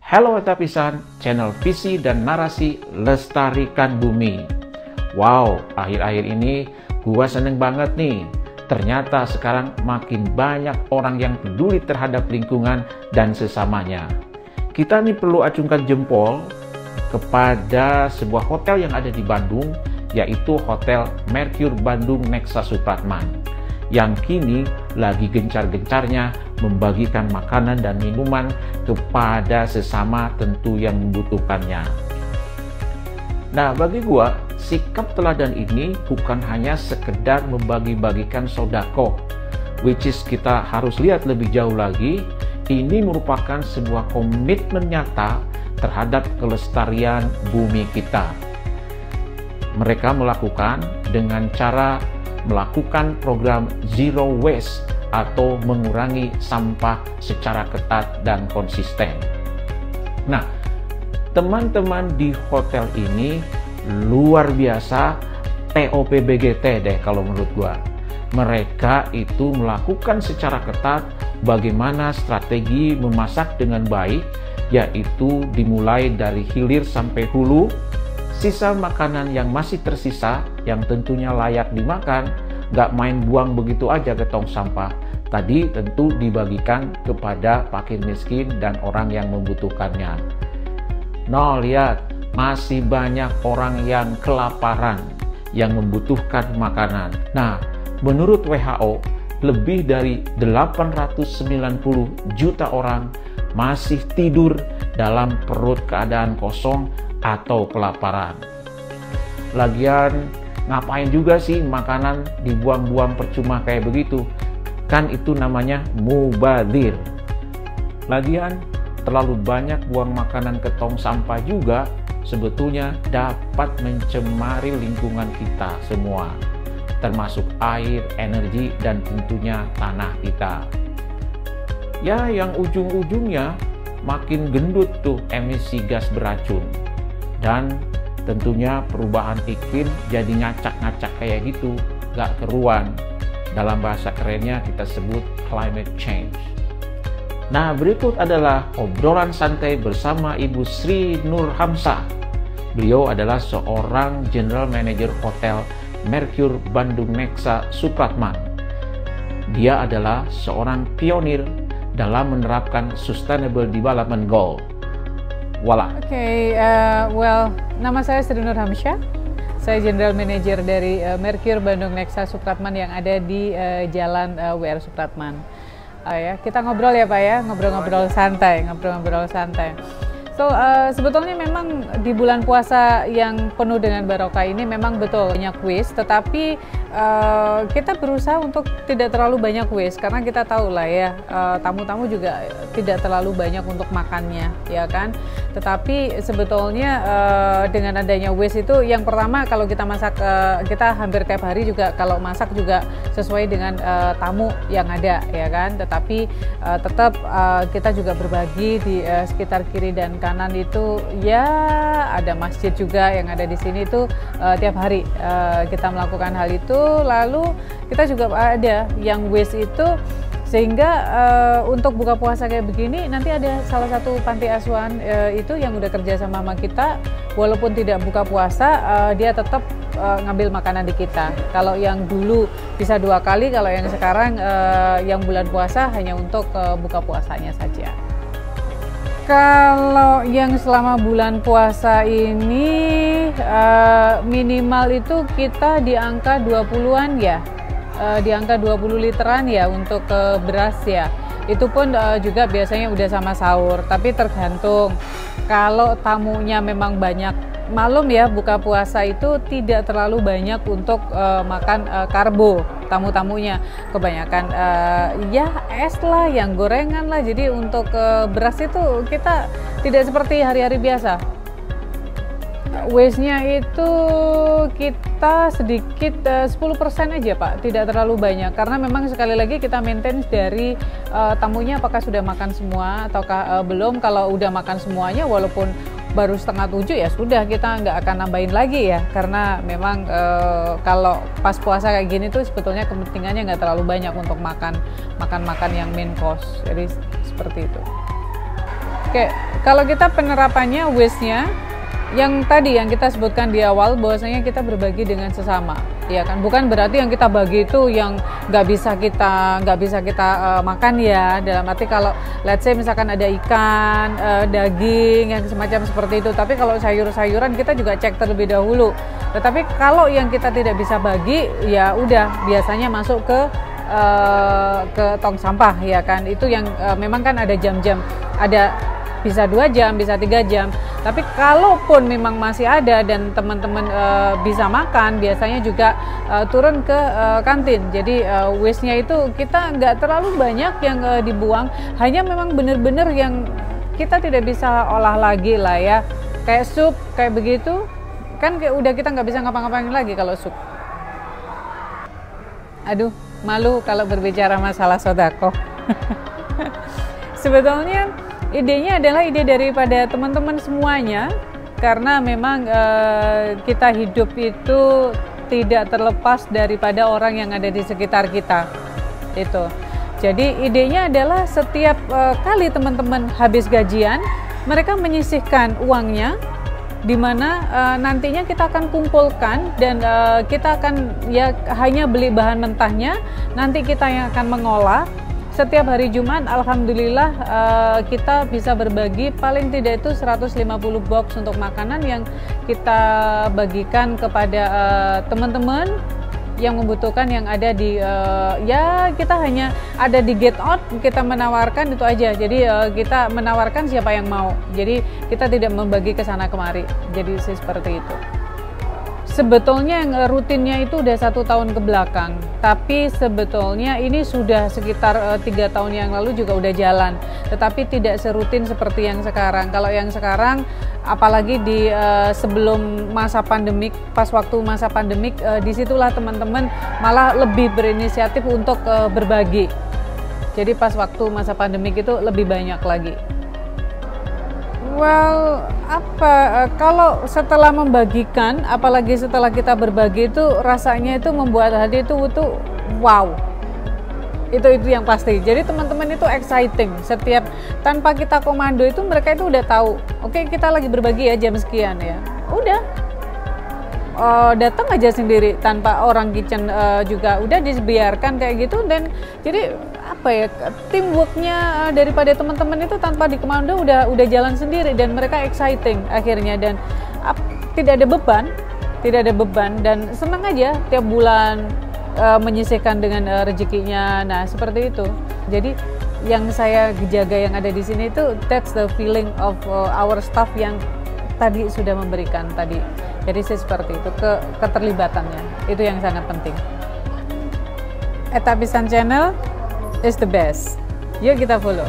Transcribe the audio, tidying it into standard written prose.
Halo Tapisan, channel visi dan narasi lestarikan bumi. Wow, akhir-akhir ini gua seneng banget nih. Ternyata sekarang makin banyak orang yang peduli terhadap lingkungan dan sesamanya. Kita nih perlu acungkan jempol kepada sebuah hotel yang ada di Bandung, yaitu Hotel Mercure Bandung Nexa Supratman, yang kini lagi gencar-gencarnya membagikan makanan dan minuman kepada sesama tentu yang membutuhkannya. Nah, bagi gua, sikap teladan ini bukan hanya sekedar membagi-bagikan sodako, which is kita harus lihat lebih jauh lagi. Ini merupakan sebuah komitmen nyata terhadap kelestarian bumi kita. Mereka melakukan dengan cara melakukan program zero waste atau mengurangi sampah secara ketat dan konsisten. Nah, teman-teman di hotel ini luar biasa TOPBGT deh kalau menurut gua. Mereka itu melakukan secara ketat bagaimana strategi memasak dengan baik, yaitu dimulai dari hilir sampai hulu. Sisa makanan yang masih tersisa, yang tentunya layak dimakan, nggak main buang begitu aja ke tong sampah. Tadi tentu dibagikan kepada fakir miskin dan orang yang membutuhkannya. Nah, lihat, masih banyak orang yang kelaparan, yang membutuhkan makanan. Nah, menurut WHO, lebih dari 890 juta orang masih tidur dalam perut keadaan kosong atau kelaparan. Lagian ngapain juga sih makanan dibuang-buang percuma kayak begitu? Kan itu namanya mubadzir. Lagian terlalu banyak buang makanan ke tong sampah juga sebetulnya dapat mencemari lingkungan kita semua, termasuk air, energi, dan tentunya tanah kita. Ya, yang ujung-ujungnya makin gendut tuh emisi gas beracun. Dan tentunya perubahan iklim jadi ngacak-ngacak kayak gitu, gak keruan. Dalam bahasa kerennya kita sebut climate change. Nah, berikut adalah obrolan santai bersama Ibu Sri Nur Hamsah. Beliau adalah seorang General Manager Hotel Mercure Bandung Nexa Supratman. Dia adalah seorang pionir dalam menerapkan Sustainable Development Goal. Voila. Oke, nama saya Sri Nur Hamsah. Saya General Manager dari Mercure Bandung Nexa Supratman yang ada di Jalan WR Supratman. Kita ngobrol ya Pak ya, ngobrol-ngobrol santai. So, sebetulnya memang di bulan puasa yang penuh dengan barokah ini memang betul banyak waste, tetapi kita berusaha untuk tidak terlalu banyak waste karena kita tahu lah ya, tamu-tamu juga tidak terlalu banyak untuk makannya, ya kan. Tetapi sebetulnya dengan adanya waste itu, yang pertama kalau kita masak, kita hampir tiap hari juga kalau masak juga sesuai dengan tamu yang ada, ya kan. Tetapi tetap kita juga berbagi di sekitar kiri dan kanan itu, ya ada masjid juga yang ada di sini itu tiap hari kita melakukan hal itu. Lalu kita juga ada yang waste itu, sehingga untuk buka puasa kayak begini nanti ada salah satu panti asuhan itu yang udah kerja sama kita, walaupun tidak buka puasa dia tetap ngambil makanan di kita. Kalau yang dulu bisa 2 kali, kalau yang sekarang yang bulan puasa hanya untuk buka puasanya saja. Kalau yang selama bulan puasa ini minimal itu kita di angka 20-an ya, di angka 20 literan ya untuk beras ya. Itu pun juga biasanya udah sama sahur, tapi tergantung. Kalau tamunya memang banyak, malum ya, buka puasa itu tidak terlalu banyak untuk makan karbo. Tamu-tamunya kebanyakan ya es lah, yang gorengan lah. Jadi untuk beras itu kita tidak seperti hari-hari biasa. Waste-nya itu kita sedikit 10% aja Pak, tidak terlalu banyak, karena memang sekali lagi kita maintain dari tamunya apakah sudah makan semua ataukah belum. Kalau udah makan semuanya, walaupun baru 6:30 ya sudah, kita nggak akan nambahin lagi ya, karena memang kalau pas puasa kayak gini tuh sebetulnya kepentingannya nggak terlalu banyak untuk makan yang main course, jadi seperti itu. Oke, kalau kita penerapannya waste-nya yang tadi yang kita sebutkan di awal, bahwasanya kita berbagi dengan sesama, ya kan? Bukan berarti yang kita bagi itu yang nggak bisa kita makan ya. Dalam arti kalau let's say misalkan ada ikan, daging yang semacam seperti itu. Tapi kalau sayur-sayuran kita juga cek terlebih dahulu. Tetapi kalau yang kita tidak bisa bagi, ya udah biasanya masuk ke tong sampah, ya kan? Itu yang memang kan ada jam-jam, ada bisa 2 jam, bisa 3 jam. Tapi kalaupun memang masih ada dan teman-teman bisa makan, biasanya juga turun ke kantin. Jadi waste-nya itu kita nggak terlalu banyak yang dibuang, hanya memang benar-benar yang kita tidak bisa olah lagi lah ya. Kayak sup, kayak begitu, kan udah kita nggak bisa ngapa-ngapain lagi kalau sup. Aduh, malu kalau berbicara masalah sodako. Sebetulnya idenya adalah ide daripada teman-teman semuanya, karena memang kita hidup itu tidak terlepas daripada orang yang ada di sekitar kita. Itu. Jadi idenya adalah setiap kali teman-teman habis gajian, mereka menyisihkan uangnya, di mana nantinya kita akan kumpulkan dan kita akan ya hanya beli bahan mentahnya, nanti kita yang akan mengolah. Setiap hari Jumat, alhamdulillah kita bisa berbagi paling tidak itu 150 box untuk makanan yang kita bagikan kepada teman-teman yang membutuhkan, yang ada di ya kita hanya ada di Get Out, kita menawarkan itu aja. Jadi kita menawarkan siapa yang mau. Jadi kita tidak membagi ke sana kemari. Jadi seperti itu. Sebetulnya yang rutinnya itu udah 1 tahun ke belakang, tapi sebetulnya ini sudah sekitar 3 tahun yang lalu juga udah jalan, tetapi tidak serutin seperti yang sekarang. Kalau yang sekarang, apalagi di sebelum masa pandemik, pas waktu masa pandemik, disitulah teman-teman malah lebih berinisiatif untuk berbagi. Jadi pas waktu masa pandemik itu lebih banyak lagi. Well, kalau setelah membagikan, apalagi setelah kita berbagi itu rasanya itu membuat hati itu wow. Itu yang pasti. Jadi teman-teman itu exciting. Setiap tanpa kita komando itu mereka itu udah tahu. Oke, kita lagi berbagi ya jam sekian ya. Udah. Datang aja sendiri tanpa orang kitchen juga udah dibiarkan kayak gitu. Dan jadi teamworknya daripada teman-teman itu tanpa dikomando udah jalan sendiri dan mereka exciting akhirnya, dan tidak ada beban dan senang aja tiap bulan menyisihkan dengan rezekinya. Nah seperti itu. Jadi yang saya jaga yang ada di sini itu that's the feeling of our staff yang tadi sudah memberikan tadi. Jadi seperti itu, keterlibatannya itu yang sangat penting. Eta Pisan Channel is the best. Yuk kita follow.